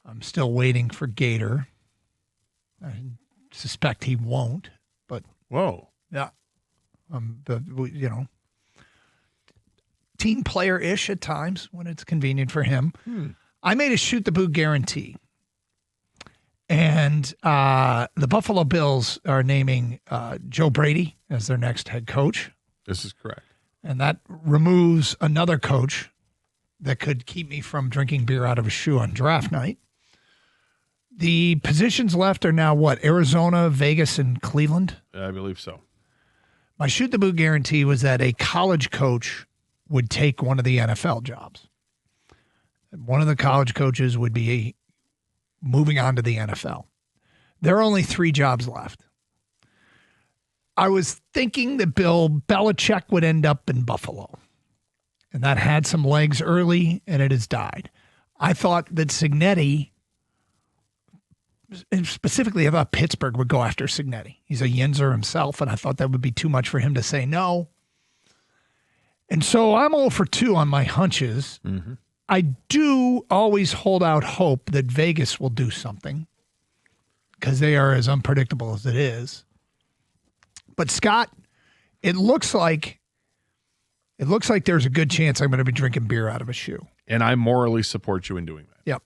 I'm still waiting for Gator. I suspect he won't, but Whoa. yeah, team player-ish at times when it's convenient for him. I made a shoot the boot guarantee, and the Buffalo Bills are naming Joe Brady as their next head coach. This is correct. And that removes another coach that could keep me from drinking beer out of a shoe on draft night. The positions left are now what? Arizona, Vegas, and Cleveland? I believe so. My shoot the boot guarantee was that a college coach would take one of the NFL jobs. One of the college coaches would be moving on to the NFL. There are only 3 jobs left. I was thinking that Bill Belichick would end up in Buffalo. And that had some legs early, and it has died. I thought that Cignetti, and specifically I thought Pittsburgh would go after Cignetti. He's a Yinzer himself, and I thought that would be too much for him to say no. And so I'm 0 for 2 on my hunches. Mm-hmm. I do always hold out hope that Vegas will do something because they are as unpredictable as it is. But Scott, it looks like there's a good chance I'm going to be drinking beer out of a shoe. And I morally support you in doing that. Yep.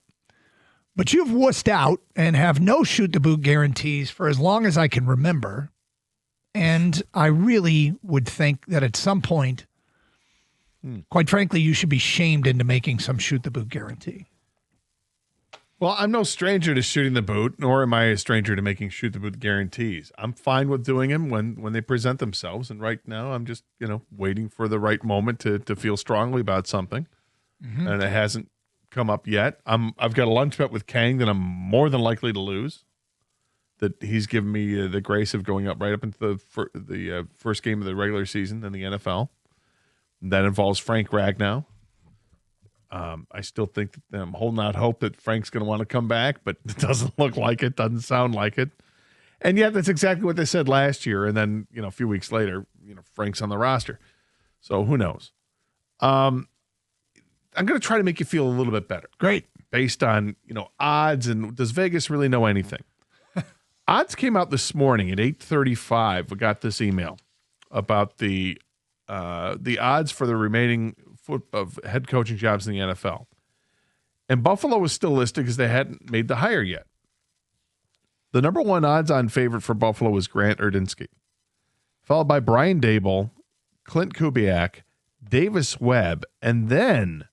But you've wussed out and have no shoot the boot guarantees for as long as I can remember. And I really would think that at some point, quite frankly, you should be shamed into making some shoot the boot guarantee. Well, I'm no stranger to shooting the boot, nor am I a stranger to making shoot the boot guarantees. I'm fine with doing them when they present themselves. And right now I'm just, waiting for the right moment to feel strongly about something. Mm-hmm. And it hasn't come up yet. I've got a lunch bet with Kang that I'm more than likely to lose. That he's given me the grace of going up right up into the first game of the regular season in the NFL. That involves Frank Ragnow. I still think that I'm holding out hope that Frank's going to want to come back, but it doesn't look like it, doesn't sound like it. And yet that's exactly what they said last year. And then, a few weeks later, Frank's on the roster. So who knows? I'm going to try to make you feel a little bit better. Great. Based on, odds, and does Vegas really know anything? Odds came out this morning at 8:35. We got this email about the odds for the remaining of head coaching jobs in the NFL. And Buffalo was still listed because they hadn't made the hire yet. The number 1 odds-on favorite for Buffalo was Grant Urdinsky, followed by Brian Daboll, Clint Kubiak, Davis Webb, and then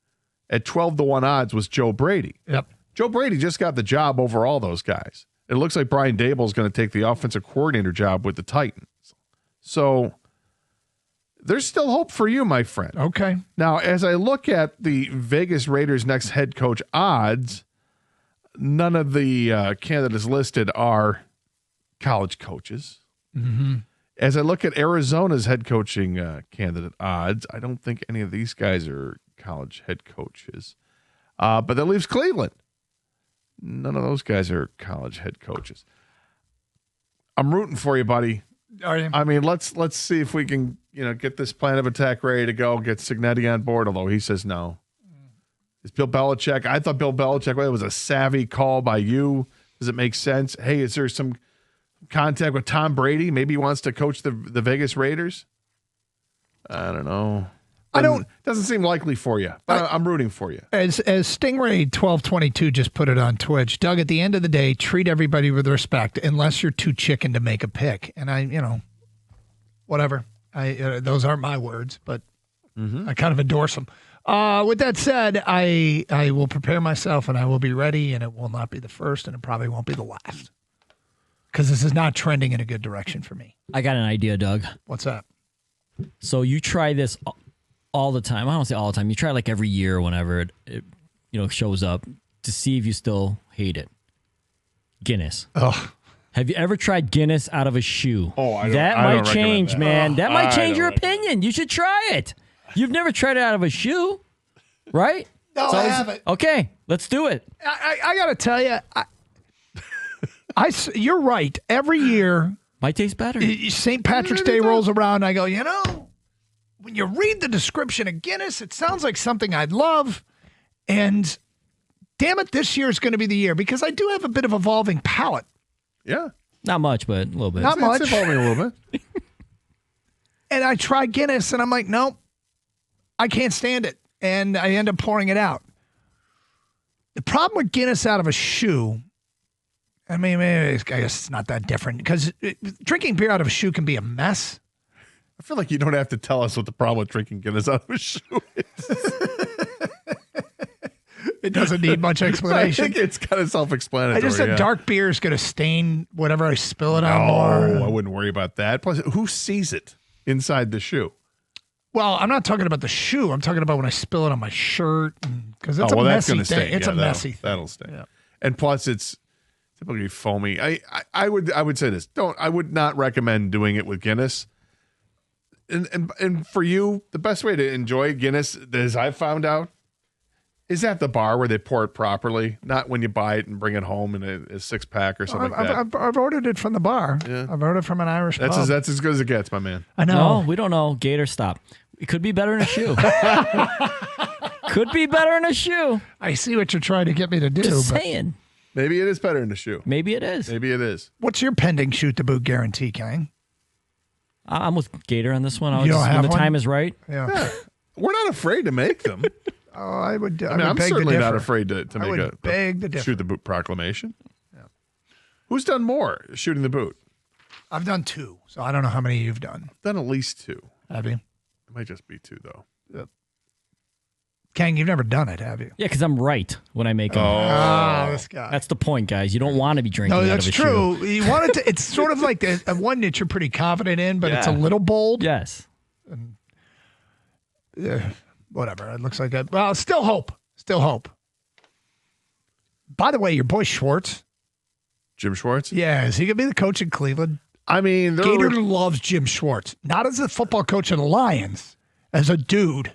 at 12-1 odds was Joe Brady. Yep. Joe Brady just got the job over all those guys. It looks like Brian Daboll is going to take the offensive coordinator job with the Titans. So there's still hope for you, my friend. Okay. Now, as I look at the Vegas Raiders' next head coach odds, none of the candidates listed are college coaches. Mm-hmm. As I look at Arizona's head coaching candidate odds, I don't think any of these guys are college head coaches. But that leaves Cleveland. None of those guys are college head coaches. I'm rooting for you, buddy. Are you? I mean, let's see if we can, get this plan of attack ready to go, get Cignetti on board, although he says no. Is Bill Belichick? I thought Bill Belichick was a savvy call by you. Does it make sense? Hey, is there some contact with Tom Brady? Maybe he wants to coach the Vegas Raiders? I don't know. Doesn't seem likely for you, but I'm rooting for you. As Stingray 1222 just put it on Twitch, Doug, at the end of the day, treat everybody with respect unless you're too chicken to make a pick. And whatever. Those aren't my words, but I kind of endorse them. With that said, I will prepare myself and I will be ready, and it will not be the first, and it probably won't be the last. Because this is not trending in a good direction for me. I got an idea, Doug. What's that? So you try this all the time. I don't say all the time. You try like every year whenever it shows up to see if you still hate it. Guinness. Ugh. Have you ever tried Guinness out of a shoe? Oh, that might change, that. man. That might change your opinion. You should try it. You've never tried it out of a shoe, right? No, I haven't. Okay, let's do it. I got to tell you, you're right. Every year, might taste better. St. Patrick's Day rolls around, and I go, when you read the description of Guinness, it sounds like something I'd love. And damn it, this year is going to be the year because I do have a bit of evolving palate. Yeah. Not much, but a little bit. Not much. It's evolving a little bit. And I try Guinness, and I'm like, nope, I can't stand it. And I end up pouring it out. The problem with Guinness out of a shoe, I mean, maybe I guess it's not that different because drinking beer out of a shoe can be a mess. I feel like you don't have to tell us what the problem with drinking Guinness out of a shoe is. It doesn't need much I explanation. think it's kind of self-explanatory. I just said yeah. dark beer is going to stain whatever I spill it on No, I more. wouldn't worry about that. Plus, who sees it inside the shoe? Well, I'm not talking about the shoe. I'm talking about when I spill it on my shirt because it's a that's messy gonna thing. stay. It's Yeah, a messy thing. That'll stay. Yeah. And plus, it's typically foamy. I would say this. I would not recommend doing it with Guinness. And for you, the best way to enjoy Guinness, as I've found out, is at the bar where they pour it properly, not when you buy it and bring it home in a 6-pack or something like that. I've ordered it from the bar. Yeah. I've ordered it from an Irish pub. That's as good as it gets, my man. I know. No, we don't know. Gator, stop. It could be better in a shoe. Could be better in a shoe. I see what you're trying to get me to do. Just But saying. Maybe it is better in the shoe. Maybe it is. Maybe it is. what's your pending shoot the boot guarantee, Kang? I'm with Gator on this one. You don't When have the one? time is right. Yeah. We're not afraid to make them. Oh, I would. I mean, I'm beg certainly to not differ. afraid to I make would a beg to differ. shoot the boot proclamation. Yeah. Who's done more shooting the boot? I've done 2, so I don't know how many you've done. Done at least 2. Have you? It might just be 2 though. Kang, you've never done it, have you? Yeah, because I'm right when I make them. This guy. That's the point, guys. You don't want to be drinking No, out that's of a shoe. true. You want it to. It's sort of like a one that you're pretty confident in, but it's a Yeah. little bold. Yes. Whatever. It looks like a. Well, still hope. Still hope. By the way, your boy Schwartz. Jim Schwartz? Yeah, is he gonna be the coach in Cleveland? I mean, Gator loves Jim Schwartz, not as the football coach of the Lions, as a dude.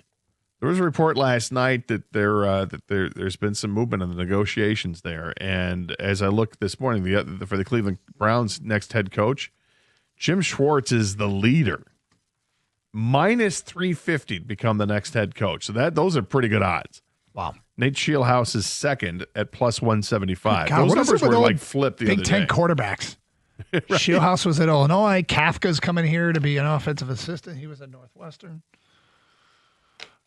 there was a report last night that there's been some movement in the negotiations there. And as I looked this morning, for the Cleveland Browns' next head coach, Jim Schwartz is the leader. Minus 350 to become the next head coach. So those are pretty good odds. Wow. Nate Scheelhaus is second at plus 175. God, Those what is it numbers with were old like flipped the Big other Ten day. quarterbacks. Scheelhaus was at Illinois. Kafka's coming here to be an offensive assistant. He was at Northwestern.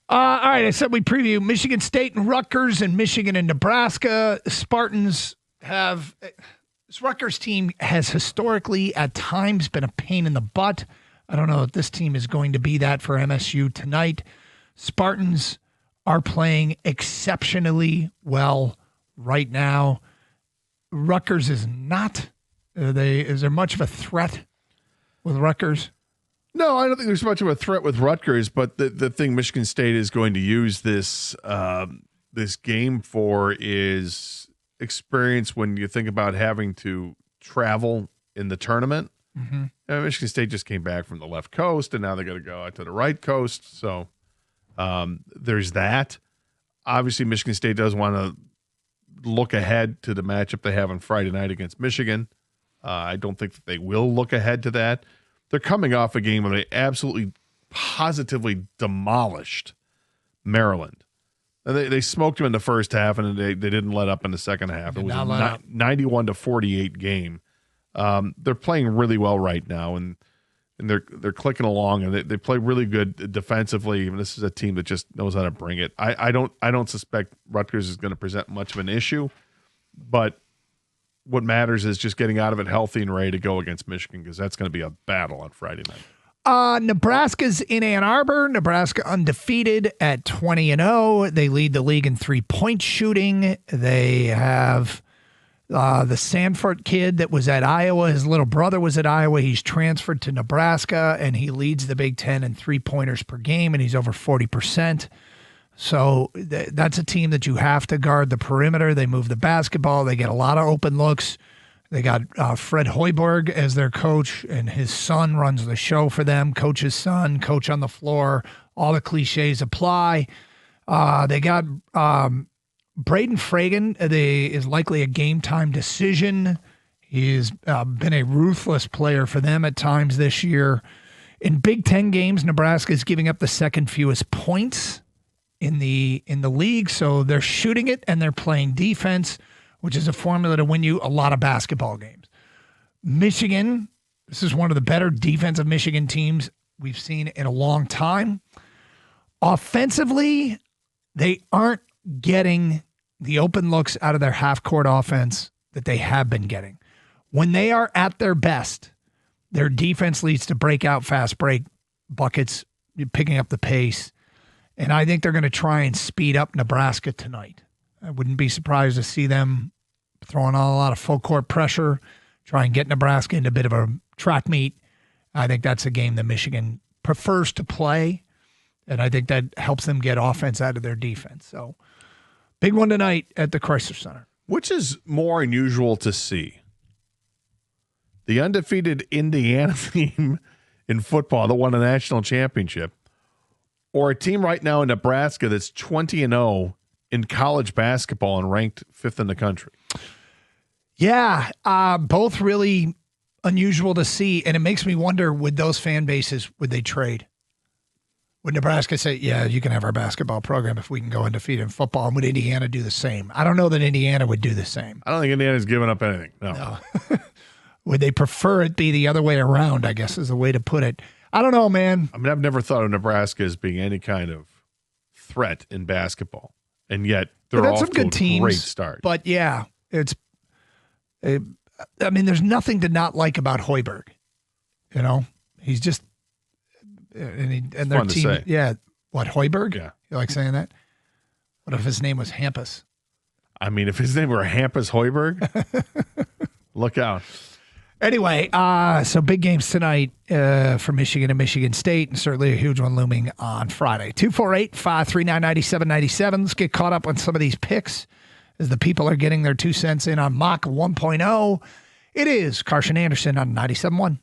All right, I said we preview Michigan State and Rutgers and Michigan and Nebraska. Spartans have this Rutgers team has historically at times been a pain in the butt. I don't know if this team is going to be that for MSU tonight. Spartans are playing exceptionally well right now. Rutgers is not. Is there much of a threat with Rutgers? No, I don't think there's much of a threat with Rutgers, but the thing Michigan State is going to use this game for is experience when you think about having to travel in the tournament. Mm-hmm. Michigan State just came back from the left coast, and now they're going to go out to the right coast. So there's that. Obviously, Michigan State does want to look ahead to the matchup they have on Friday night against Michigan. I don't think that they will look ahead to that. They're coming off a game where they absolutely, positively demolished Maryland. And they smoked them in the first half, and they didn't let up in the second half. It was a 91-48 game. They're playing really well right now, and they're clicking along, and they play really good defensively. And this is a team that just knows how to bring it. I don't suspect Rutgers is going to present much of an issue, but what matters is just getting out of it healthy and ready to go against Michigan, because that's going to be a battle on Friday night. Nebraska's in Ann Arbor. Nebraska undefeated at 20-0. They lead the league in 3-point shooting. They have the Sanford kid that was at Iowa. His little brother was at Iowa. He's transferred to Nebraska, and he leads the Big Ten in 3-pointers per game, and he's over 40%. So that's a team that you have to guard the perimeter. They move the basketball. They get a lot of open looks. They got Fred Hoiberg as their coach, and his son runs the show for them. Coach's son, coach on the floor. All the cliches apply. They got Braden Fragan is likely a game-time decision. He's been a ruthless player for them at times this year. In Big Ten games, Nebraska is giving up the second fewest points in the league. So they're shooting it and they're playing defense, which is a formula to win you a lot of basketball games. Michigan, this is one of the better defensive Michigan teams we've seen in a long time. Offensively, they aren't getting the open looks out of their half-court offense that they have been getting. When they are at their best, their defense leads to breakout fast break buckets, picking up the pace. And I think they're going to try and speed up Nebraska tonight. I wouldn't be surprised to see them throwing on a lot of full-court pressure, try and get Nebraska into a bit of a track meet. I think that's a game that Michigan prefers to play, and I think that helps them get offense out of their defense. So, big one tonight at the Chrysler Center. Which is more unusual to see? The undefeated Indiana team in football that won a national championship, or a team right now in Nebraska that's 20-0 in college basketball and ranked 5th in the country? Yeah, both really unusual to see, and it makes me wonder, would those fan bases, would they trade? Would Nebraska say, yeah, you can have our basketball program if we can go undefeated in football, and would Indiana do the same? I don't know that Indiana would do the same. I don't think Indiana's given up anything. No. Would they prefer it be the other way around, I guess is the way to put it. I don't know, man. I mean, I've never thought of Nebraska as being any kind of threat in basketball, and yet they're off some to good a teams, great start. But yeah, I mean, there's nothing to not like about Hoiberg. You know, he's just and their fun to team. say. Yeah, what, Hoiberg? Yeah, you like saying that? What if his name was Hampus? I mean, if his name were Hampus Hoiberg, look out. Anyway, so big games tonight for Michigan and Michigan State, and certainly a huge one looming on Friday. 248-539-9797. Let's get caught up on some of these picks as the people are getting their 2 cents in on Mock 1.0. It is Karsch and Anderson on 97.1.